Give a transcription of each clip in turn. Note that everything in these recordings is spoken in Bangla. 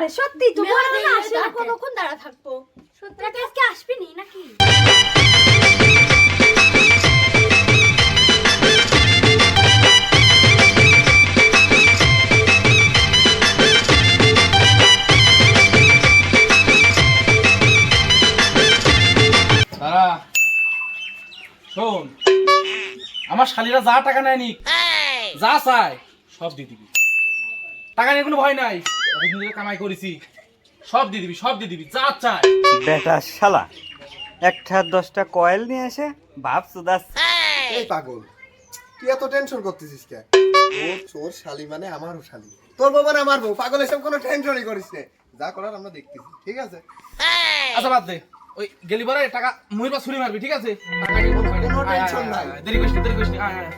পারে সত্যি তো বড় না আসে কতক্ষণ দাঁড়া থাকবো সত্যি আজকে আসবি নি নাকি দাঁড়া শোন আমার শালীরা যা টাকা নেয়নি যা চায় সব দিয়ে দিবি টাকা নিয়ে কোনো ভয় নাই কামাই করেছি সব দিয়ে দিবি যা চায় বেটা শালা একটা 10টা কয়েল নিয়ে এসে ভাব সুদাস এই পাগল তুই এত টেনশন করতেছিস কে তোর শালি মানে আমারও শালি তোর বউ মানে আমার বউ পাগল এসব কোনো টেনশনই করিস না যা করার আমরা দেখতেছি ঠিক আছে আচ্ছা বাদ দে ওই গেলি পরে টাকা মুহির পা ছুরি মারবি ঠিক আছে টাকা নিয়ে কোনো ভয় নাই। কোনো আয়, আয়, টেনশন আয়, নাই। আয়, দেরি করিস নি আয়, আয়।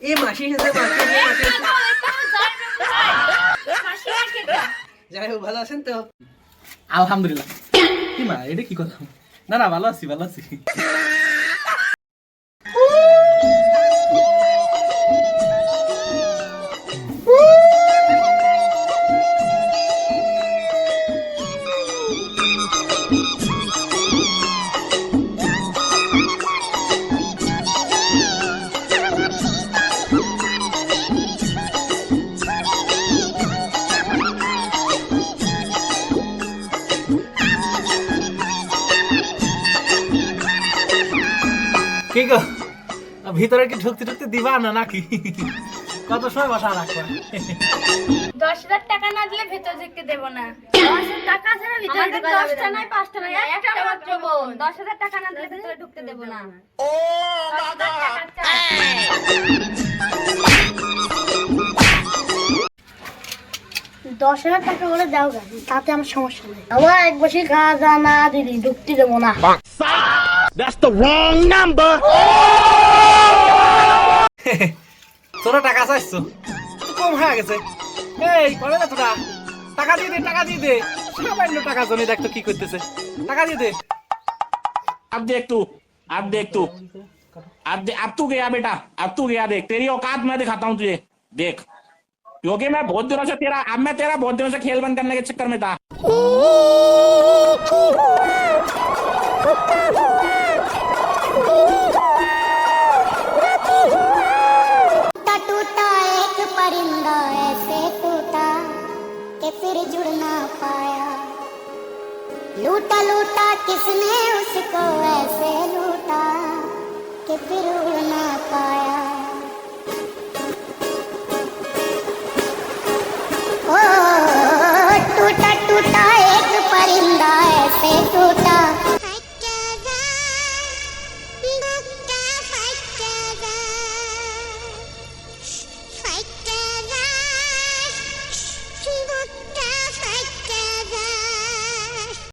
এই মাসি এসেছে যাই হোক ভালো আছেন তো আলহামদুলিল্লাহ কি মা এটা কি কথা না না ভালো আছি কি গো ভিতরে কি ঢুকতে দিবা না নাকি কত সময় বসা রাখবা 10,000 টাকা না দিলে ভেতর ঢুকতে দেব না 10,000 টাকা ছাড়া ভিতরে ঢুকতে 10টা নাই 5টা নাই একটা মাত্র বোন 10,000 টাকা না দিলে ভেতরে ঢুকতে দেব না ও বাবা 10,000 টাকা করে দাও গা তাতে আমার সমস্যা নেই আমার এক বছর গাঁজা না দিদি ঢুকতে দেবো না তোরা টাকা চাইছো তো কম হয়ে গেছে এই করে না তোরা টাকা দিয়ে দে সামান্য টাকা জন্য দেখতো কি করতেছে টাকা দিয়ে দে अब देख तू अब तू गया बेटा अब तू गया देख तेरी औकात मैं दिखाता हूँ तुझे देख क्योंकि मैं बहुत दिनों से तेरा बहुत दिनों से खेल बंद करने के चक्कर में था टूटा एक परिंदा ऐसे टूटा कि फिर जुड़ ना पाया लूटा लूटा किसने उसको ऐसे लूटा कि फिर उड़ ना पाया ओ टूटा टूटा एक परिंदा